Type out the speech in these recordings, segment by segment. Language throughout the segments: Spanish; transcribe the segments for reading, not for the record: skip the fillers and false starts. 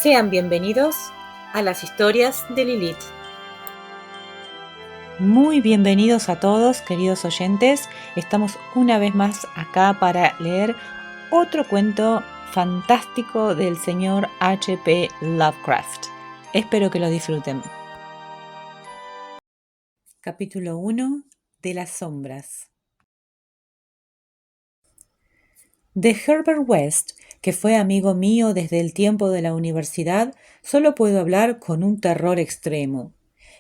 Sean bienvenidos a las historias de Lilith. Muy bienvenidos a todos, queridos oyentes. Estamos una vez más acá para leer otro cuento fantástico del señor H.P. Lovecraft. Espero que lo disfruten. Capítulo 1 de las sombras. De Herbert West, que fue amigo mío desde el tiempo de la universidad, solo puedo hablar con un terror extremo.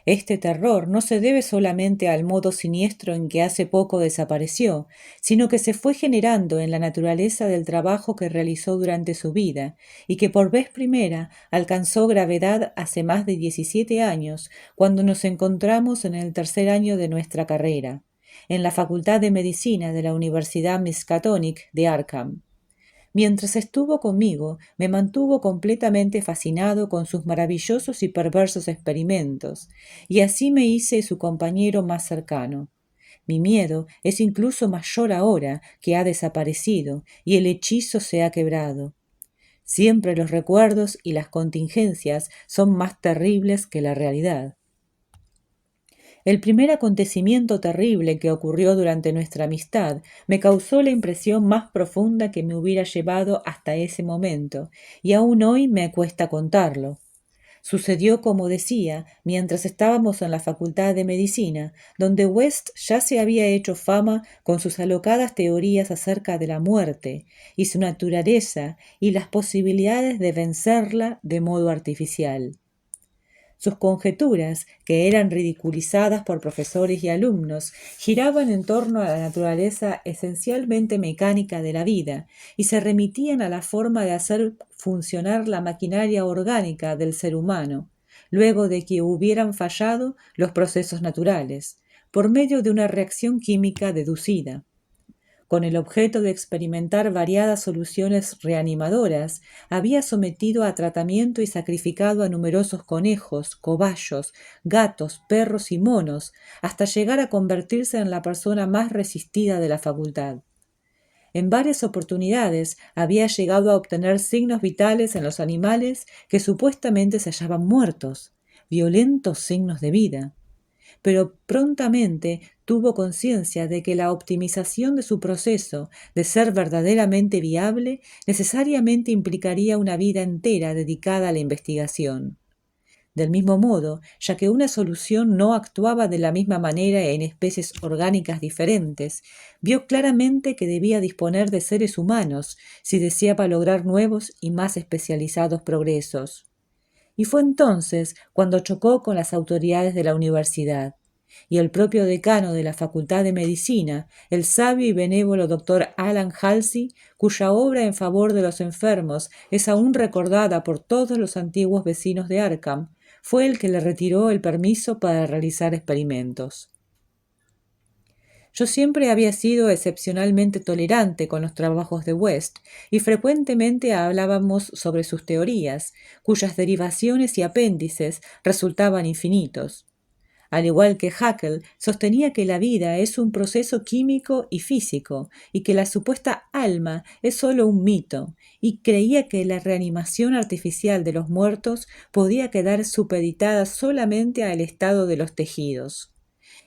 Este terror no se debe solamente al modo siniestro en que hace poco desapareció, sino que se fue generando en la naturaleza del trabajo que realizó durante su vida, y que por vez primera alcanzó gravedad hace más de 17 años, cuando nos encontramos en el tercer año de nuestra carrera, en la Facultad de Medicina de la Universidad Miskatonic de Arkham. Mientras estuvo conmigo, me mantuvo completamente fascinado con sus maravillosos y perversos experimentos, y así me hice su compañero más cercano. Mi miedo es incluso mayor ahora que ha desaparecido y el hechizo se ha quebrado. Siempre los recuerdos y las contingencias son más terribles que la realidad. El primer acontecimiento terrible que ocurrió durante nuestra amistad me causó la impresión más profunda que me hubiera llevado hasta ese momento, y aún hoy me cuesta contarlo. Sucedió, como decía, mientras estábamos en la Facultad de Medicina, donde West ya se había hecho fama con sus alocadas teorías acerca de la muerte y su naturaleza y las posibilidades de vencerla de modo artificial. Sus conjeturas, que eran ridiculizadas por profesores y alumnos, giraban en torno a la naturaleza esencialmente mecánica de la vida y se remitían a la forma de hacer funcionar la maquinaria orgánica del ser humano, luego de que hubieran fallado los procesos naturales, por medio de una reacción química deducida. Con el objeto de experimentar variadas soluciones reanimadoras, había sometido a tratamiento y sacrificado a numerosos conejos, cobayos, gatos, perros y monos, hasta llegar a convertirse en la persona más resistida de la facultad. En varias oportunidades había llegado a obtener signos vitales en los animales que supuestamente se hallaban muertos, violentos signos de vida. Pero prontamente tuvo conciencia de que la optimización de su proceso, de ser verdaderamente viable, necesariamente implicaría una vida entera dedicada a la investigación. Del mismo modo, ya que una solución no actuaba de la misma manera en especies orgánicas diferentes, vio claramente que debía disponer de seres humanos si deseaba lograr nuevos y más especializados progresos. Y fue entonces cuando chocó con las autoridades de la universidad, y el propio decano de la Facultad de Medicina, el sabio y benévolo doctor Alan Halsey, cuya obra en favor de los enfermos es aún recordada por todos los antiguos vecinos de Arkham, fue el que le retiró el permiso para realizar experimentos. Yo siempre había sido excepcionalmente tolerante con los trabajos de West y frecuentemente hablábamos sobre sus teorías, cuyas derivaciones y apéndices resultaban infinitos. Al igual que Haeckel, sostenía que la vida es un proceso químico y físico y que la supuesta alma es solo un mito, y creía que la reanimación artificial de los muertos podía quedar supeditada solamente al estado de los tejidos,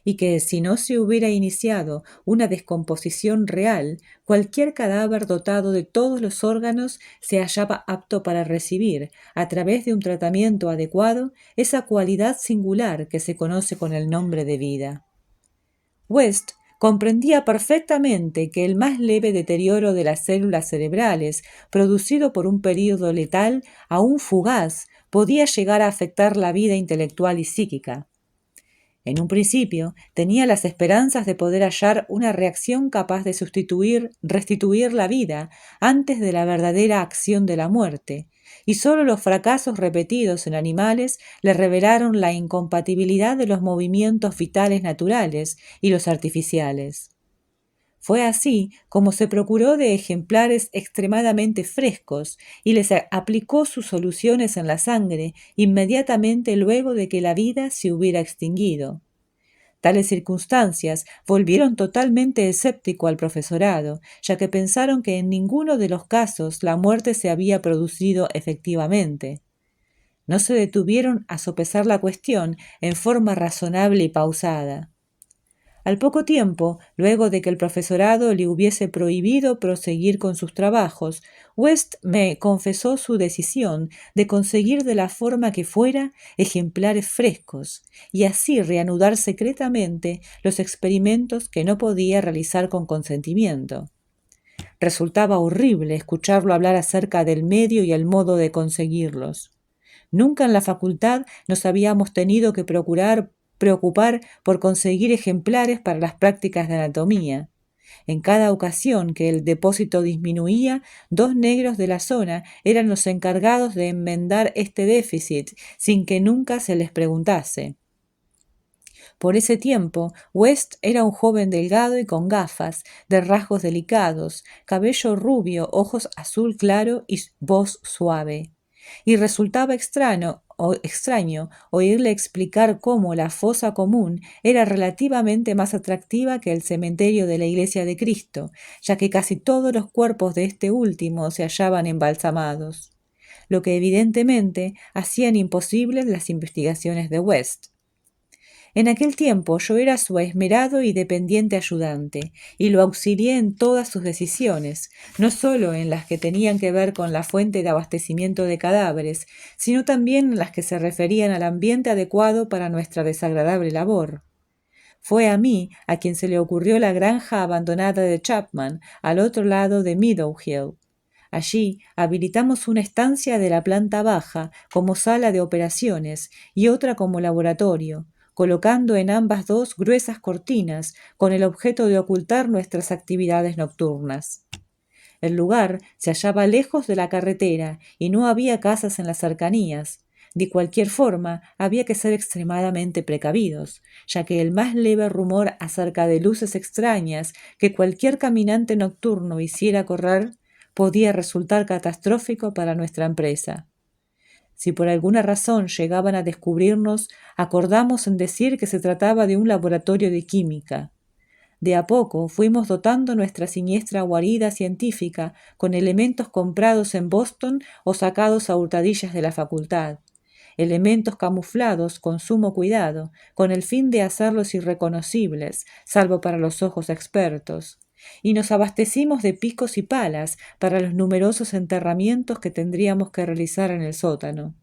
y que si no se hubiera iniciado una descomposición real, cualquier cadáver dotado de todos los órganos se hallaba apto para recibir, a través de un tratamiento adecuado, esa cualidad singular que se conoce con el nombre de vida. West comprendía perfectamente que el más leve deterioro de las células cerebrales, producido por un período letal, aún fugaz, podía llegar a afectar la vida intelectual y psíquica. En un principio, tenía las esperanzas de poder hallar una reacción capaz de restituir la vida antes de la verdadera acción de la muerte, y solo los fracasos repetidos en animales le revelaron la incompatibilidad de los movimientos vitales naturales y los artificiales. Fue así como se procuró de ejemplares extremadamente frescos y les aplicó sus soluciones en la sangre inmediatamente luego de que la vida se hubiera extinguido. Tales circunstancias volvieron totalmente escéptico al profesorado, ya que pensaron que en ninguno de los casos la muerte se había producido efectivamente. No se detuvieron a sopesar la cuestión en forma razonable y pausada. Al poco tiempo, luego de que el profesorado le hubiese prohibido proseguir con sus trabajos, West me confesó su decisión de conseguir de la forma que fuera ejemplares frescos y así reanudar secretamente los experimentos que no podía realizar con consentimiento. Resultaba horrible escucharlo hablar acerca del medio y el modo de conseguirlos. Nunca en la facultad nos habíamos tenido que preocupar por conseguir ejemplares para las prácticas de anatomía. En cada ocasión que el depósito disminuía, 2 negros de la zona eran los encargados de enmendar este déficit sin que nunca se les preguntase. Por ese tiempo, West era un joven delgado y con gafas, de rasgos delicados, cabello rubio, ojos azul claro y voz suave. Y resultaba extraño oírle explicar cómo la fosa común era relativamente más atractiva que el cementerio de la Iglesia de Cristo, ya que casi todos los cuerpos de este último se hallaban embalsamados, lo que evidentemente hacían imposibles las investigaciones de West. En aquel tiempo yo era su esmerado y dependiente ayudante, y lo auxilié en todas sus decisiones, no solo en las que tenían que ver con la fuente de abastecimiento de cadáveres, sino también en las que se referían al ambiente adecuado para nuestra desagradable labor. Fue a mí a quien se le ocurrió la granja abandonada de Chapman, al otro lado de Meadow Hill. Allí habilitamos una estancia de la planta baja como sala de operaciones y otra como laboratorio, colocando en ambas dos gruesas cortinas con el objeto de ocultar nuestras actividades nocturnas. El lugar se hallaba lejos de la carretera y no había casas en las cercanías. De cualquier forma, había que ser extremadamente precavidos, ya que el más leve rumor acerca de luces extrañas que cualquier caminante nocturno hiciera correr podía resultar catastrófico para nuestra empresa. Si por alguna razón llegaban a descubrirnos, acordamos en decir que se trataba de un laboratorio de química. De a poco fuimos dotando nuestra siniestra guarida científica con elementos comprados en Boston o sacados a hurtadillas de la facultad, elementos camuflados con sumo cuidado, con el fin de hacerlos irreconocibles, salvo para los ojos expertos, y nos abastecimos de picos y palas para los numerosos enterramientos que tendríamos que realizar en el sótano.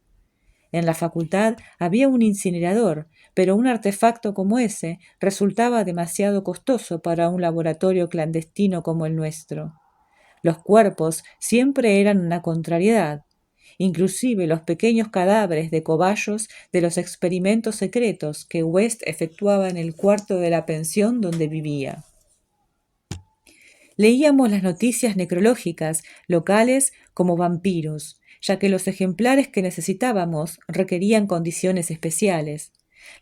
En la facultad había un incinerador, pero un artefacto como ese resultaba demasiado costoso para un laboratorio clandestino como el nuestro. Los cuerpos siempre eran una contrariedad. Inclusive los pequeños cadáveres de cobayos de los experimentos secretos que West efectuaba en el cuarto de la pensión donde vivía. Leíamos las noticias necrológicas locales como vampiros, ya que los ejemplares que necesitábamos requerían condiciones especiales.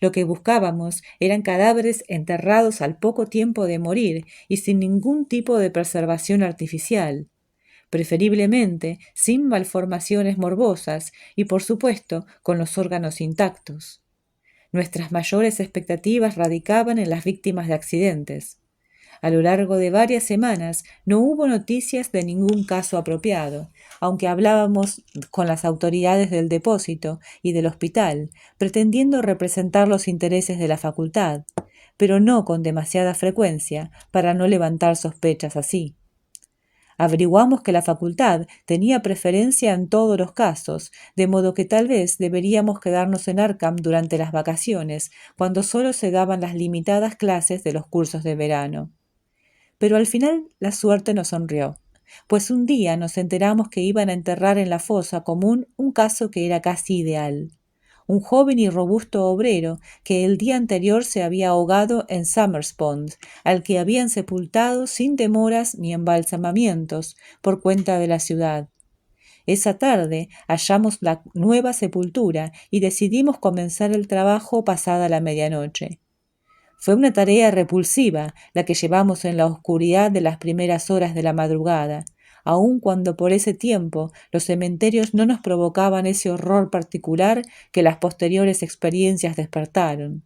Lo que buscábamos eran cadáveres enterrados al poco tiempo de morir y sin ningún tipo de preservación artificial, preferiblemente sin malformaciones morbosas y, por supuesto, con los órganos intactos. Nuestras mayores expectativas radicaban en las víctimas de accidentes. A lo largo de varias semanas no hubo noticias de ningún caso apropiado, aunque hablábamos con las autoridades del depósito y del hospital, pretendiendo representar los intereses de la facultad, pero no con demasiada frecuencia para no levantar sospechas así. Averiguamos que la facultad tenía preferencia en todos los casos, de modo que tal vez deberíamos quedarnos en Arkham durante las vacaciones, cuando solo se daban las limitadas clases de los cursos de verano. Pero al final la suerte nos sonrió, pues un día nos enteramos que iban a enterrar en la fosa común un caso que era casi ideal. Un joven y robusto obrero que el día anterior se había ahogado en Summers Pond, al que habían sepultado sin demoras ni embalsamamientos por cuenta de la ciudad. Esa tarde hallamos la nueva sepultura y decidimos comenzar el trabajo pasada la medianoche. Fue una tarea repulsiva la que llevamos en la oscuridad de las primeras horas de la madrugada, aun cuando por ese tiempo los cementerios no nos provocaban ese horror particular que las posteriores experiencias despertaron.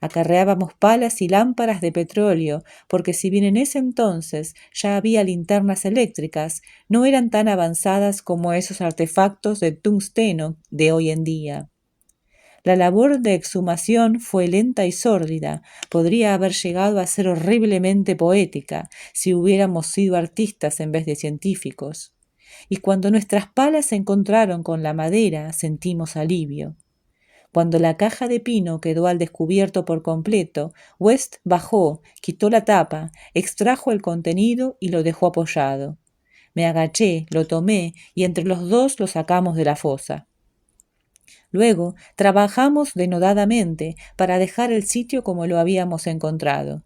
Acarreábamos palas y lámparas de petróleo, porque si bien en ese entonces ya había linternas eléctricas, no eran tan avanzadas como esos artefactos de tungsteno de hoy en día. La labor de exhumación fue lenta y sórdida, podría haber llegado a ser horriblemente poética si hubiéramos sido artistas en vez de científicos. Y cuando nuestras palas se encontraron con la madera, sentimos alivio. Cuando la caja de pino quedó al descubierto por completo, West bajó, quitó la tapa, extrajo el contenido y lo dejó apoyado. Me agaché, lo tomé y entre los dos lo sacamos de la fosa. Luego trabajamos denodadamente para dejar el sitio como lo habíamos encontrado.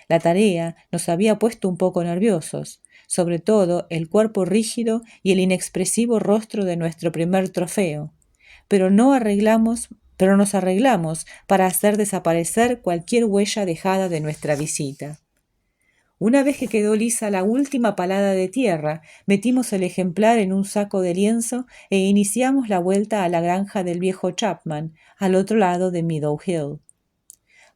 La tarea nos había puesto un poco nerviosos, sobre todo el cuerpo rígido y el inexpresivo rostro de nuestro primer trofeo, pero nos arreglamos para hacer desaparecer cualquier huella dejada de nuestra visita. Una vez que quedó lisa la última palada de tierra, metimos el ejemplar en un saco de lienzo e iniciamos la vuelta a la granja del viejo Chapman, al otro lado de Meadow Hill.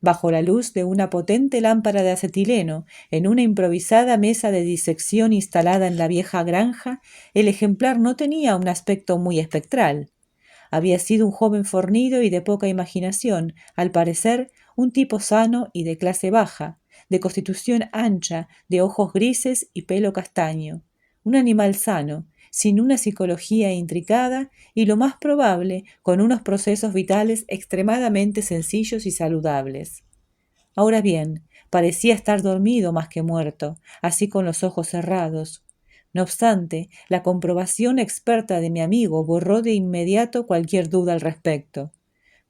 Bajo la luz de una potente lámpara de acetileno, en una improvisada mesa de disección instalada en la vieja granja, el ejemplar no tenía un aspecto muy espectral. Había sido un joven fornido y de poca imaginación, al parecer un tipo sano y de clase baja, de constitución ancha, de ojos grises y pelo castaño. Un animal sano, sin una psicología intricada y lo más probable con unos procesos vitales extremadamente sencillos y saludables. Ahora bien, parecía estar dormido más que muerto, así con los ojos cerrados. No obstante, la comprobación experta de mi amigo borró de inmediato cualquier duda al respecto.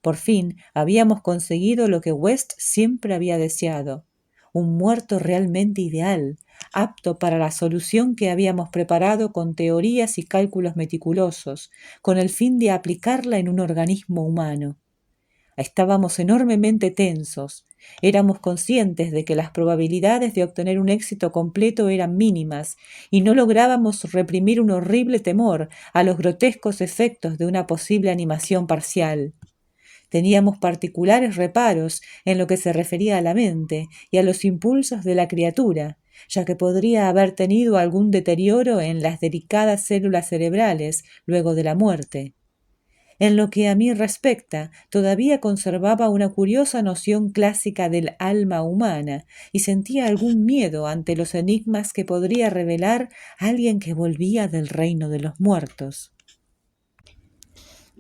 Por fin habíamos conseguido lo que West siempre había deseado: un muerto realmente ideal, apto para la solución que habíamos preparado con teorías y cálculos meticulosos, con el fin de aplicarla en un organismo humano. Estábamos enormemente tensos. Éramos conscientes de que las probabilidades de obtener un éxito completo eran mínimas y no lográbamos reprimir un horrible temor a los grotescos efectos de una posible animación parcial. Teníamos particulares reparos en lo que se refería a la mente y a los impulsos de la criatura, ya que podría haber tenido algún deterioro en las delicadas células cerebrales luego de la muerte. En lo que a mí respecta, todavía conservaba una curiosa noción clásica del alma humana y sentía algún miedo ante los enigmas que podría revelar alguien que volvía del reino de los muertos.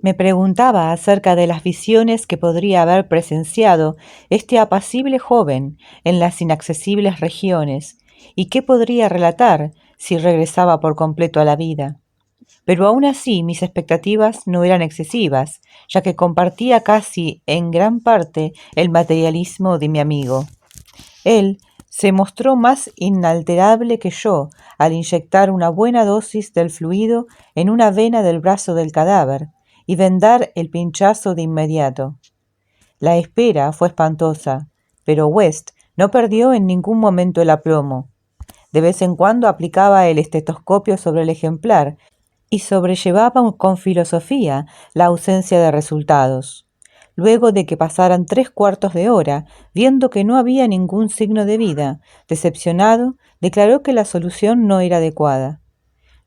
Me preguntaba acerca de las visiones que podría haber presenciado este apacible joven en las inaccesibles regiones y qué podría relatar si regresaba por completo a la vida. Pero aún así mis expectativas no eran excesivas, ya que compartía casi en gran parte el materialismo de mi amigo. Él se mostró más inalterable que yo al inyectar una buena dosis del fluido en una vena del brazo del cadáver y vendar el pinchazo de inmediato. La espera fue espantosa, pero West no perdió en ningún momento el aplomo. De vez en cuando aplicaba el estetoscopio sobre el ejemplar y sobrellevaba con filosofía la ausencia de resultados. Luego de que pasaran 3/4 de hora, viendo que no había ningún signo de vida, decepcionado, declaró que la solución no era adecuada.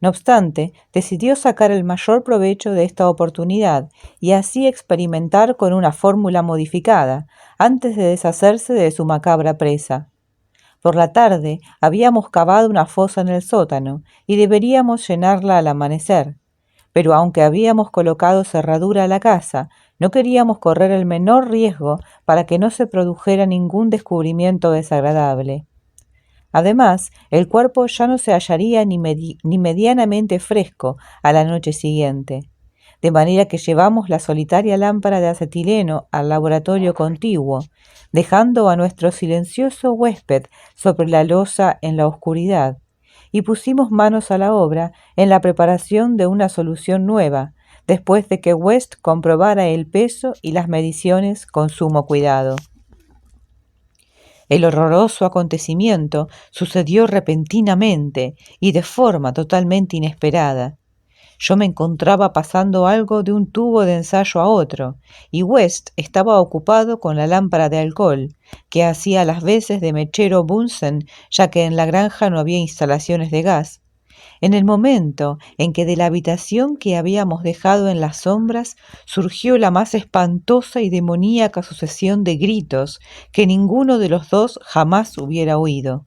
No obstante, decidió sacar el mayor provecho de esta oportunidad y así experimentar con una fórmula modificada, antes de deshacerse de su macabra presa. Por la tarde habíamos cavado una fosa en el sótano y deberíamos llenarla al amanecer. Pero aunque habíamos colocado cerradura a la casa, no queríamos correr el menor riesgo para que no se produjera ningún descubrimiento desagradable. Además, el cuerpo ya no se hallaría ni medianamente fresco a la noche siguiente, de manera que llevamos la solitaria lámpara de acetileno al laboratorio contiguo, dejando a nuestro silencioso huésped sobre la losa en la oscuridad, y pusimos manos a la obra en la preparación de una solución nueva, después de que West comprobara el peso y las mediciones con sumo cuidado. El horroroso acontecimiento sucedió repentinamente y de forma totalmente inesperada. Yo me encontraba pasando algo de un tubo de ensayo a otro, y West estaba ocupado con la lámpara de alcohol, que hacía las veces de mechero Bunsen, ya que en la granja no había instalaciones de gas. En el momento en que de la habitación que habíamos dejado en las sombras surgió la más espantosa y demoníaca sucesión de gritos que ninguno de los dos jamás hubiera oído.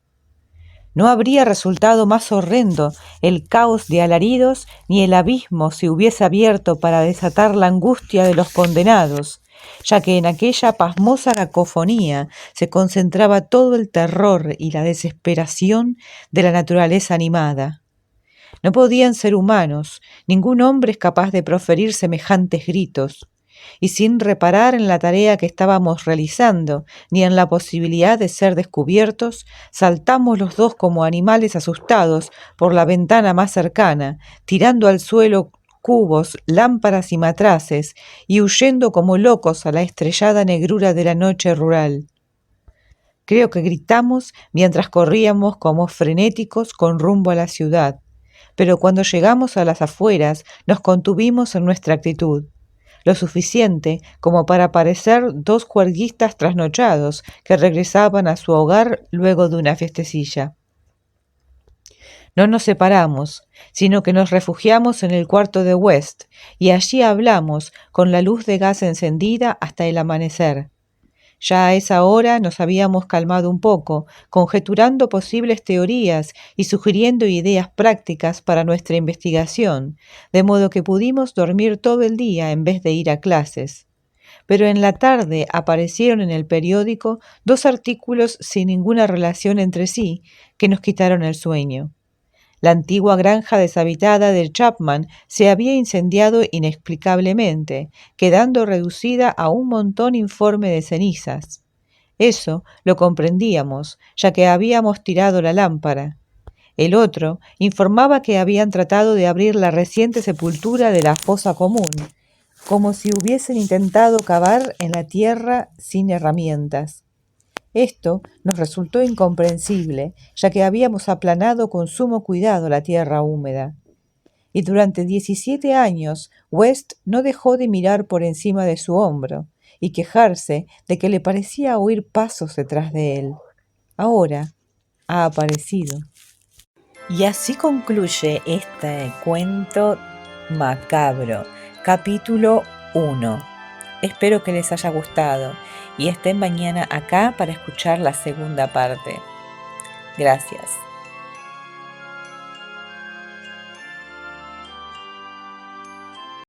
No habría resultado más horrendo el caos de alaridos ni el abismo se hubiese abierto para desatar la angustia de los condenados, ya que en aquella pasmosa cacofonía se concentraba todo el terror y la desesperación de la naturaleza animada. No podían ser humanos, ningún hombre es capaz de proferir semejantes gritos, y sin reparar en la tarea que estábamos realizando, ni en la posibilidad de ser descubiertos, saltamos los dos como animales asustados por la ventana más cercana, tirando al suelo cubos, lámparas y matraces, y huyendo como locos a la estrellada negrura de la noche rural. Creo que gritamos mientras corríamos como frenéticos con rumbo a la ciudad, pero cuando llegamos a las afueras nos contuvimos en nuestra actitud, lo suficiente como para parecer dos juerguistas trasnochados que regresaban a su hogar luego de una fiestecilla. No nos separamos, sino que nos refugiamos en el cuarto de West, y allí hablamos con la luz de gas encendida hasta el amanecer. Ya a esa hora nos habíamos calmado un poco, conjeturando posibles teorías y sugiriendo ideas prácticas para nuestra investigación, de modo que pudimos dormir todo el día en vez de ir a clases. Pero en la tarde aparecieron en el periódico dos artículos sin ninguna relación entre sí que nos quitaron el sueño. La antigua granja deshabitada de Chapman se había incendiado inexplicablemente, quedando reducida a un montón informe de cenizas. Eso lo comprendíamos, ya que habíamos tirado la lámpara. El otro informaba que habían tratado de abrir la reciente sepultura de la fosa común, como si hubiesen intentado cavar en la tierra sin herramientas. Esto nos resultó incomprensible, ya que habíamos aplanado con sumo cuidado la tierra húmeda. Y durante 17 años West no dejó de mirar por encima de su hombro y quejarse de que le parecía oír pasos detrás de él. Ahora ha aparecido. Y así concluye este cuento macabro, capítulo 1. Espero que les haya gustado y estén mañana acá para escuchar la segunda parte. Gracias.